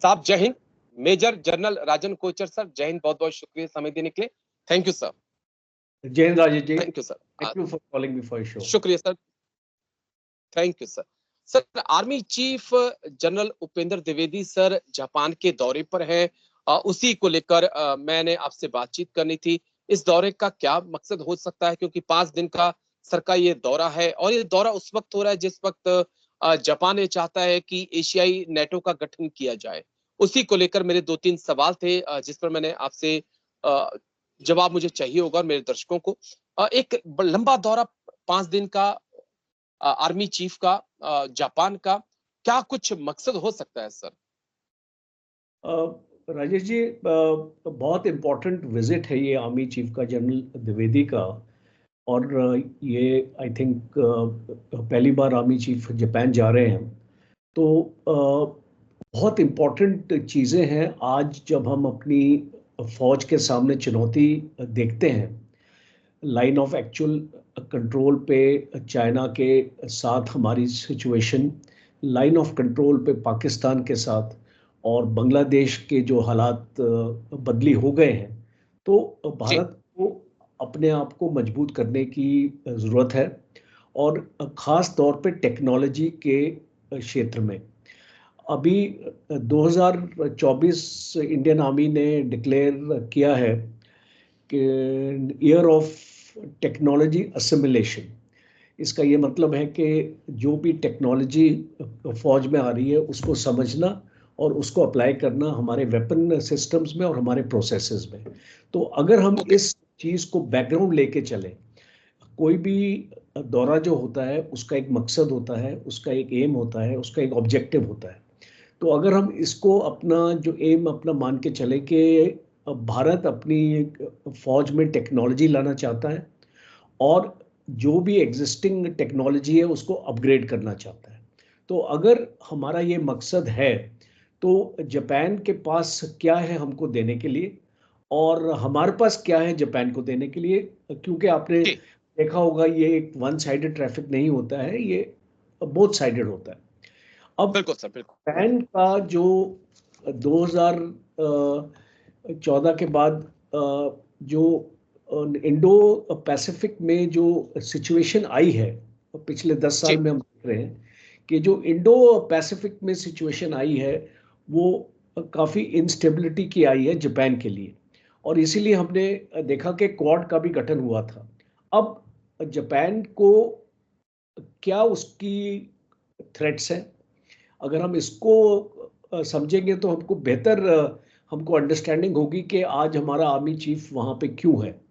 साहब Jai Hind. Major general Rajan Kochhar sir, Jai Hind, बहुत बहुत शुक्रिया समय देने के लिए। Thank you sir. Jai Hind Rajesh ji, thank you sir, thank you for calling me for your show. शुक्रिया sir, thank you sir. Sir army chief general Upendra Dwivedi sir Japan के दौरे पर हैं, उसी को लेकर मैंने आपसे बातचीत करनी थी। इस दौरे का क्या मकसद हो सकता है, क्योंकि 5 दिन का सर का ये दौरा है और ये दौरा उस वक्त हो रहा है जिस वक्त जापान ये चाहता है कि एशियाई नेटो का गठन किया जाए। उसी को लेकर मेरे 2-3 सवाल थे, जिस पर मैंने आपसे जवाब मुझे चाहिए होगा और मेरे दर्शकों को। एक लंबा दौरा 5 दिन का आर्मी चीफ का जापान का, क्या कुछ मकसद हो सकता है सर? राजेश जी, बहुत इम्पोर्टेंट विजिट है ये आर्मी चीफ का, जनरल द्विवेदी का। और ये आई थिंक पहली बार आर्मी चीफ जापान जा रहे हैं। तो बहुत इम्पोर्टेंट चीज़ें हैं आज जब हम अपनी फौज के सामने चुनौती देखते हैं। लाइन ऑफ एक्चुअल कंट्रोल पे चाइना के साथ हमारी सिचुएशन, लाइन ऑफ कंट्रोल पे पाकिस्तान के साथ, और बांग्लादेश के जो हालात बदली हो गए हैं। तो भारत को अपने आप को मजबूत करने की ज़रूरत है, और ख़ास तौर पे टेक्नोलॉजी के क्षेत्र में। अभी 2024 इंडियन आर्मी ने डिक्लेयर किया है कि ईयर ऑफ टेक्नोलॉजी असिमिलेशन। इसका ये मतलब है कि जो भी टेक्नोलॉजी फौज में आ रही है उसको समझना और उसको अप्लाई करना हमारे वेपन सिस्टम्स में और हमारे प्रोसेसेस में। तो अगर हम इस चीज़ को बैकग्राउंड लेके चलें, कोई भी दौरा जो होता है उसका एक मकसद होता है, उसका एक एम होता है, उसका एक ऑब्जेक्टिव होता है। तो अगर हम इसको अपना जो एम अपना मान के चले कि भारत अपनी फौज में टेक्नोलॉजी लाना चाहता है और जो भी एग्जिस्टिंग टेक्नोलॉजी है उसको अपग्रेड करना चाहता है, तो अगर हमारा ये मकसद है तो जापान के पास क्या है हमको देने के लिए और हमारे पास क्या है जापान को देने के लिए। क्योंकि आपने देखा होगा ये एक वन साइडेड ट्रैफिक नहीं होता है, ये बोथ साइडेड होता है। अब जापान का जो 2014 के बाद जो इंडो पैसिफिक में जो सिचुएशन आई है, पिछले 10 साल में हम देख रहे हैं कि जो इंडो पैसिफिक में सिचुएशन आई है वो काफ़ी इंस्टेबिलिटी की आई है जापान के लिए, और इसीलिए हमने देखा कि क्वाड का भी गठन हुआ था। अब जापान को क्या उसकी थ्रेट्स हैं, अगर हम इसको समझेंगे तो हमको बेहतर हमको अंडरस्टैंडिंग होगी कि आज हमारा आर्मी चीफ वहाँ पे क्यों है।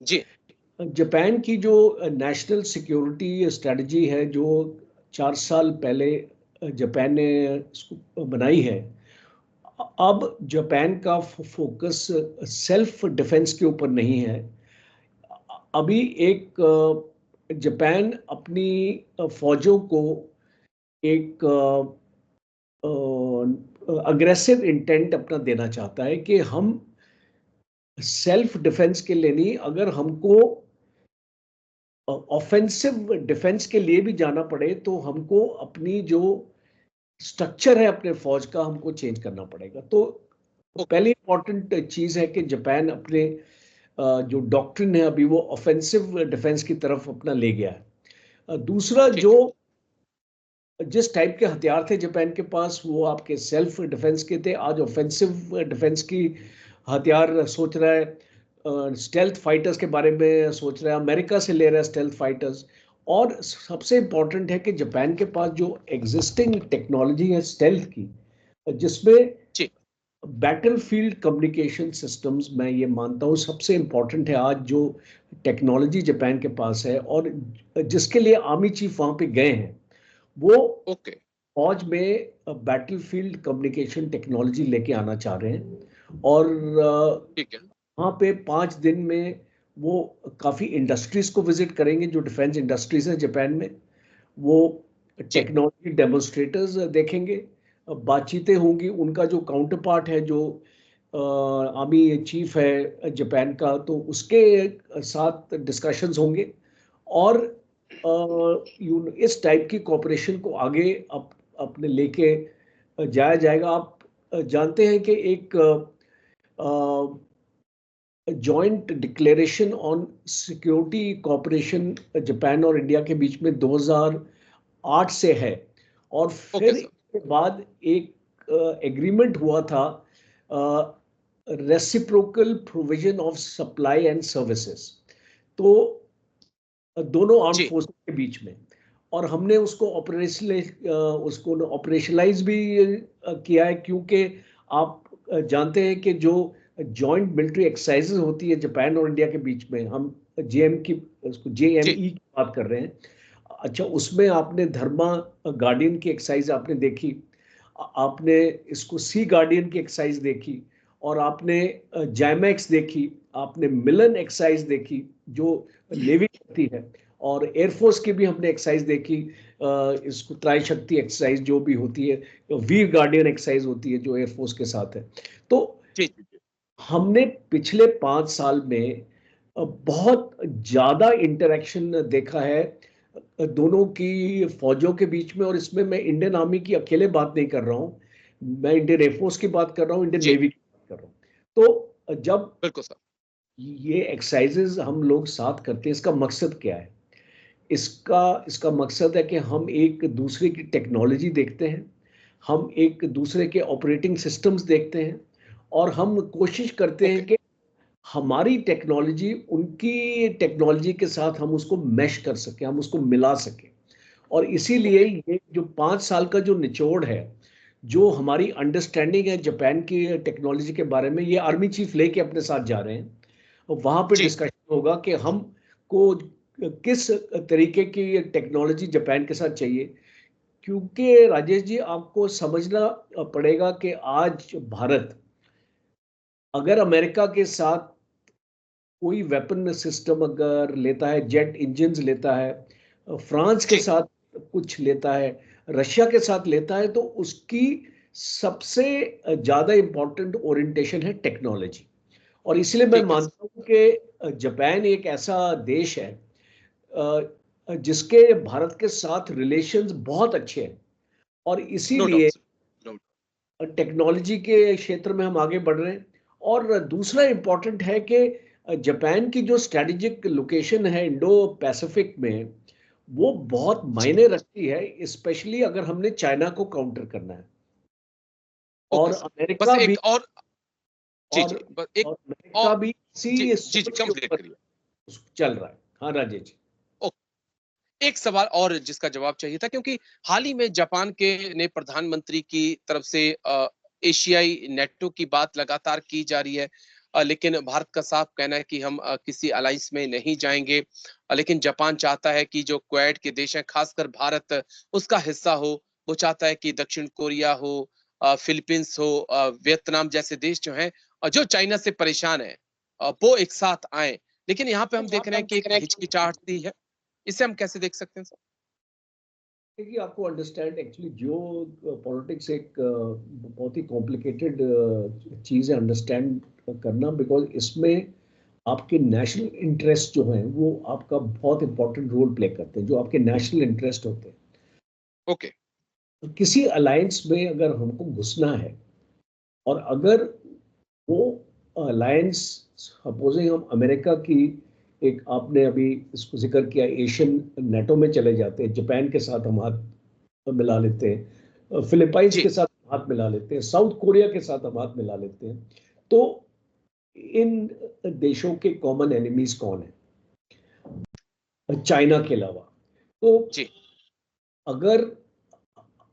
जी, जापान की जो नेशनल सिक्योरिटी स्ट्रेटजी है जो 4 साल पहले जापान ने बनाई है, अब जापान का फोकस सेल्फ डिफेंस के ऊपर नहीं है। अभी एक जापान अपनी फौजों को एक अग्रेसिव इंटेंट अपना देना चाहता है कि हम सेल्फ डिफेंस के लिए नहीं, अगर हमको ऑफेंसिव डिफेंस के लिए भी जाना पड़े तो हमको अपनी जो स्ट्रक्चर है अपने फौज का हमको चेंज करना पड़ेगा। तो पहली इंपॉर्टेंट चीज है कि जापान अपने जो डॉक्ट्रिन है अभी वो ऑफेंसिव डिफेंस की तरफ अपना ले गया है। दूसरा, जो जिस टाइप के हथियार थे जापान के पास वो आपके सेल्फ डिफेंस के थे, आज ऑफेंसिव डिफेंस की हथियार सोच रहा है, स्टेल्थ फाइटर्स के बारे में सोच रहा है, अमेरिका से ले रहा है स्टेल्थ फाइटर्स। और सबसे इम्पोर्टेंट है कि जापान के पास जो एग्जिस्टिंग टेक्नोलॉजी है स्टेल्थ की, जिसमें बैटलफील्ड कम्युनिकेशन सिस्टम्स, मैं ये मानता हूँ सबसे इम्पोर्टेंट है आज जो टेक्नोलॉजी जापान के पास है, और जिसके लिए आर्मी चीफ वहाँ पे गए हैं वो फौज में बैटलफील्ड कम्युनिकेशन टेक्नोलॉजी लेके आना चाह रहे हैं। और वहाँ पे 5 दिन में वो काफ़ी इंडस्ट्रीज को विजिट करेंगे जो डिफेंस इंडस्ट्रीज है जापान में, वो टेक्नोलॉजी डेमोन्स्ट्रेटर्स देखेंगे, बातचीतें होंगी। उनका जो काउंटर पार्ट है जो आर्मी चीफ है जापान का, तो उसके साथ डिस्कशंस होंगे और इस टाइप की कोऑपरेशन को आगे अपने लेके जाया जाएगा। आप जानते हैं कि एक joint declaration on security cooperation Japan और इंडिया के बीच में 2008 से है, और ओके फिर सर। इसके बाद एक एग्रीमेंट हुआ था, reciprocal provision of supply and services, तो दोनों आर्म जी फोर्स के बीच में, और हमने उसको ऑपरेशनलाइज भी किया है, क्योंकि आप जानते हैं कि जो जॉइंट मिलिट्री एक्सरसाइजेज होती है जापान और इंडिया के बीच में, हम जी JME की बात कर रहे हैं। अच्छा, उसमें आपने धर्मा गार्डियन की एक्सरसाइज आपने देखी, आपने इसको सी गार्डियन की एक्सरसाइज देखी, और आपने जैमैक्स देखी, आपने मिलन एक्सरसाइज देखी जो नेवी करती है, और एयरफोर्स की भी हमने एक्सरसाइज देखी, इसको ट्राई शक्ति एक्सरसाइज जो भी होती है, वीर गार्डियन एक्सरसाइज होती है जो एयरफोर्स के साथ है। तो जी जी जी। हमने पिछले 5 साल में बहुत ज्यादा इंटरेक्शन देखा है दोनों की फौजों के बीच में, और इसमें मैं इंडियन आर्मी की अकेले बात नहीं कर रहा हूँ, मैं इंडियन एयरफोर्स की बात कर रहा हूँ, इंडियन जी नेवी की बात कर रहा हूँ। तो जब बिल्कुल सर। ये एक्सरसाइजेज हम लोग साथ करते हैं, इसका मकसद क्या है? इसका इसका मकसद है कि हम एक दूसरे की टेक्नोलॉजी देखते हैं, हम एक दूसरे के ऑपरेटिंग सिस्टम्स देखते हैं, और हम कोशिश करते ओके हैं कि हमारी टेक्नोलॉजी उनकी टेक्नोलॉजी के साथ हम उसको मैश कर सकें, हम उसको मिला सकें। और इसीलिए ओके। ये जो 5 साल का जो निचोड़ है, जो हमारी अंडरस्टैंडिंग है जापान की टेक्नोलॉजी के बारे में, ये आर्मी चीफ लेके अपने साथ जा रहे हैं। वहां पे जी डिस्कशन होगा कि हमको किस तरीके की टेक्नोलॉजी जापान के साथ चाहिए, क्योंकि राजेश जी आपको समझना पड़ेगा कि आज भारत अगर अमेरिका के साथ कोई वेपन सिस्टम अगर लेता है, जेट इंजन्स लेता है, फ्रांस के जी साथ कुछ लेता है, रशिया के साथ लेता है, तो उसकी सबसे ज्यादा इंपॉर्टेंट ओरिएंटेशन है टेक्नोलॉजी। और इसलिए मैं ठीक है सर। मानता हूं कि जापान एक ऐसा देश है जिसके भारत के साथ रिलेशंस बहुत अच्छे हैं, और नो डाउट इसीलिए सर। नो। टेक्नोलॉजी के क्षेत्र में हम आगे बढ़ रहे हैं। और दूसरा इंपॉर्टेंट है कि जापान की जो स्ट्रेटेजिक लोकेशन है इंडो पैसिफिक में, वो बहुत जी मायने रखती है, स्पेशली अगर हमने चाइना को काउंटर करना है। ओके और सर। बस अमेरिका भी एक और। जी और जी बस एक और अमेरिका और। भी जी इसी जी जी सोच के कंप्लीट ऊपर करिए। चल रहा है। हाँ राजेश जी। एक सवाल और जिसका जवाब चाहिए था, क्योंकि हाल ही में जापान के ने प्रधानमंत्री की तरफ से एशियाई नेटो की बात लगातार की जा रही है, लेकिन भारत का साफ कहना है कि हम किसी अलायंस में नहीं जाएंगे। लेकिन जापान चाहता है कि जो क्वेड के देश हैं, खासकर भारत उसका हिस्सा हो। वो चाहता है कि दक्षिण कोरिया हो, फिलीपींस हो, वियतनाम जैसे देश जो हैं जो चाइना से परेशान है, वो एक साथ आए। लेकिन यहाँ पे हम देख रहे हैं कि एक हिचकिचाहट सी है। इसे हम कैसे देख सकते हैं सर? देखिए, आपको अंडरस्टैंड एक्चुअली जो पॉलिटिक्स एक बहुत ही कॉम्प्लिकेटेड चीज़ है अंडरस्टैंड करना, बिकॉज इसमें आपके नेशनल इंटरेस्ट जो हैं वो आपका बहुत इंपॉर्टेंट रोल प्ले करते हैं, जो आपके नेशनल इंटरेस्ट होते हैं। ओके। तो किसी अलायंस में अगर हमको घुसना है, और अगर वो अलायंस, सपोजिंग हम अमेरिका की, एक आपने अभी इसको जिक्र किया, एशियन नेटो में चले जाते हैं, जापान के साथ हम हाथ मिला लेते हैं, फिलीपाइंस जी के साथ हाथ मिला लेते हैं, साउथ कोरिया के साथ हम हाथ मिला लेते हैं, तो इन देशों के कॉमन एनिमीज कौन है चाइना के अलावा? तो जी अगर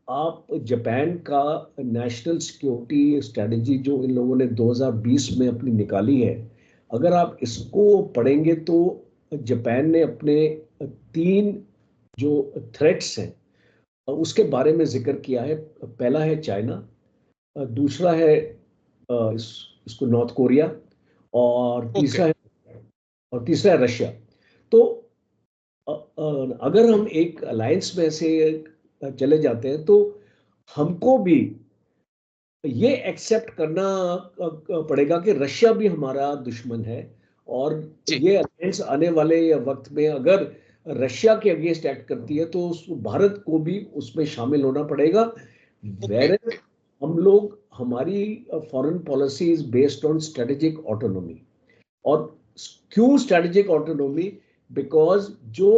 आप जापान का नेशनल सिक्योरिटी स्ट्रेटजी जो इन लोगों ने 2020 में अपनी निकाली है, अगर आप इसको पढ़ेंगे, तो जापान ने अपने 3 जो थ्रेट्स हैं उसके बारे में जिक्र किया है। पहला है चाइना, दूसरा है इसको नॉर्थ कोरिया, और ओके। तीसरा है रशिया। तो अगर हम एक अलायंस में से चले जाते हैं, तो हमको भी ये एक्सेप्ट करना पड़ेगा कि रशिया भी हमारा दुश्मन है, और जी ये अलायंस आने वाले वक्त में अगर रशिया के अगेंस्ट एक्ट करती है, तो भारत को भी उसमें शामिल होना पड़ेगा। Okay where okay. हम लोग हमारी foreign policy is based on strategic autonomy. और क्यों स्ट्रेटेजिक ऑटोनॉमी? बिकॉज जो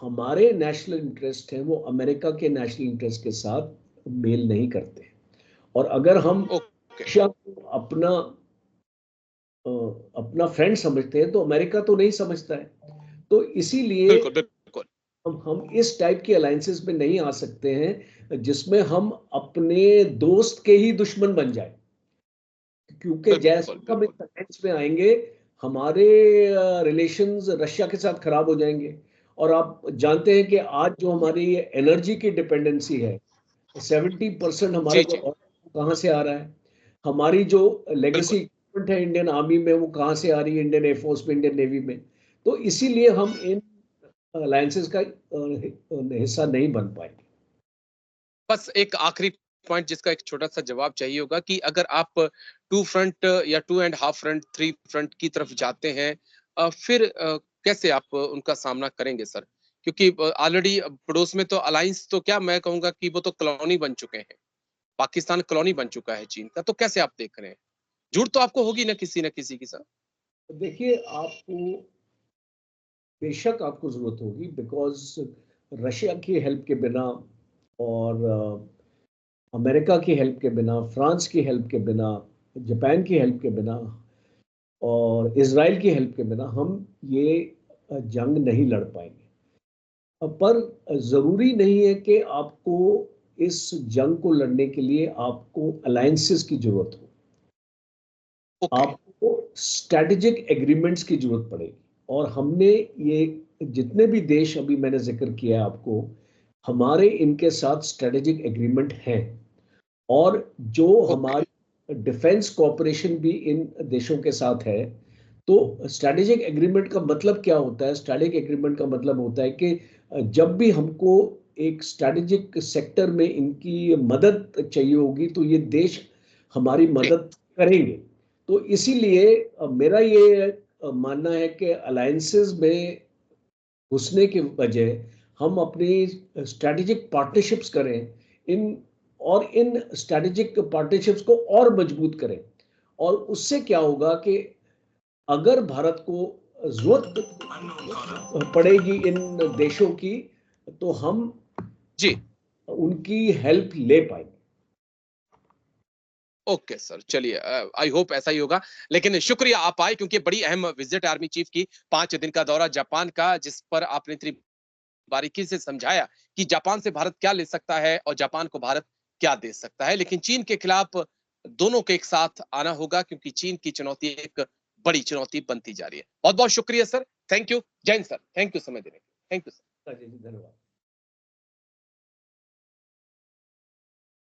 हमारे नेशनल इंटरेस्ट हैं वो अमेरिका के नेशनल इंटरेस्ट के साथ मेल नहीं करते। और अगर हम ओके, रशिया को अपना फ्रेंड समझते हैं तो अमेरिका तो नहीं समझता है। तो इसीलिए बिल्कुल, बिल्कुल, हम इस टाइप की अलायंसेस में नहीं आ सकते हैं जिसमें हम अपने दोस्त के ही दुश्मन बन जाए। क्योंकि जैसे बिल्कुल, हम इस बिल्कुल, अलायंस में आएंगे, हमारे रिलेशंस रशिया के साथ खराब हो जाएंगे। और आप जानते हैं कि आज जो हमारी एनर्जी की डिपेंडेंसी है, 70% हमारा जी, जो जी, oil कहाँ से आ रहा है? हमारी जो लेगेसी बिल्कुल। इक्विपमेंट है इंडियन आर्मी में वो कहाँ से आ रही है? इंडियन एयरफोर्स में, इंडियन नेवी में। तो इसीलिए हम इन अलायंसेस का हिस्सा नहीं बन पाएंगे। बस एक आखिरी पॉइंट जिसका एक छोटा-सा जवाब चाहिए होगा कि अगर आप टू फ्रंट या two and half front, three front की तरफ जाते हैं फिर कैसे आप उनका सामना करेंगे सर? क्योंकि ऑलरेडी पड़ोस में तो अलायंस तो क्या मैं कहूँगा कि वो तो कॉलोनी बन चुके हैं। पाकिस्तान कॉलोनी बन चुका है चीन का, तो कैसे आप देख रहे हैं? झूठ तो आपको होगी ना किसी की सर। देखिए, आपको बेशक आपको जरूरत होगी, बिकॉज रशिया की हेल्प के बिना और अमेरिका की हेल्प के बिना, फ्रांस की हेल्प के बिना, जापान की हेल्प के बिना और इसराइल की हेल्प के बिना हम ये जंग नहीं लड़ पाएंगे। पर जरूरी नहीं है कि आपको इस जंग को लड़ने के लिए आपको अलायंसेस की जरूरत हो। ओके, आपको स्ट्रेटेजिक एग्रीमेंट्स की जरूरत पड़ेगी। और हमने ये जितने भी देश अभी मैंने जिक्र किया है आपको, हमारे इनके साथ स्ट्रेटेजिक एग्रीमेंट हैं। और जो ओके, हमारी डिफेंस कॉपरेशन भी इन देशों के साथ है। तो स्ट्रेटेजिक एग्रीमेंट का मतलब क्या होता है? स्ट्रेटेजिक एग्रीमेंट का मतलब होता है कि जब भी हमको एक स्ट्रेटेजिक सेक्टर में इनकी मदद चाहिए होगी तो ये देश हमारी जी, मदद करेंगे। तो इसीलिए मेरा ये मानना है कि अलायंसेस में घुसने के बजाय हम अपनी स्ट्रेटेजिक पार्टनरशिप्स करें इन और इन स्ट्रेटेजिक पार्टनरशिप्स को और मजबूत करें। और उससे क्या होगा कि अगर भारत को जरूरत पड़ेगी इन देशों की तो हम जी। उनकी हेल्प ले पाएंगे। ओके सर, चलिए आई होप ऐसा ही होगा। लेकिन शुक्रिया आप आए क्योंकि बड़ी अहम विजिट आर्मी चीफ की 5 दिन का दौरा जापान का जिस पर आपने इतनी बारीकी से समझाया कि जापान से भारत क्या ले सकता है और जापान को भारत क्या दे सकता है। लेकिन चीन के खिलाफ दोनों को एक साथ आना होगा क्योंकि चीन की चुनौती एक बड़ी चुनौती बनती जा रही है। बहुत-बहुत शुक्रिया सर। Thank you. जय हिंद सर। थैंक यू समय देने के लिए। Thank you sir. जी, धन्यवाद।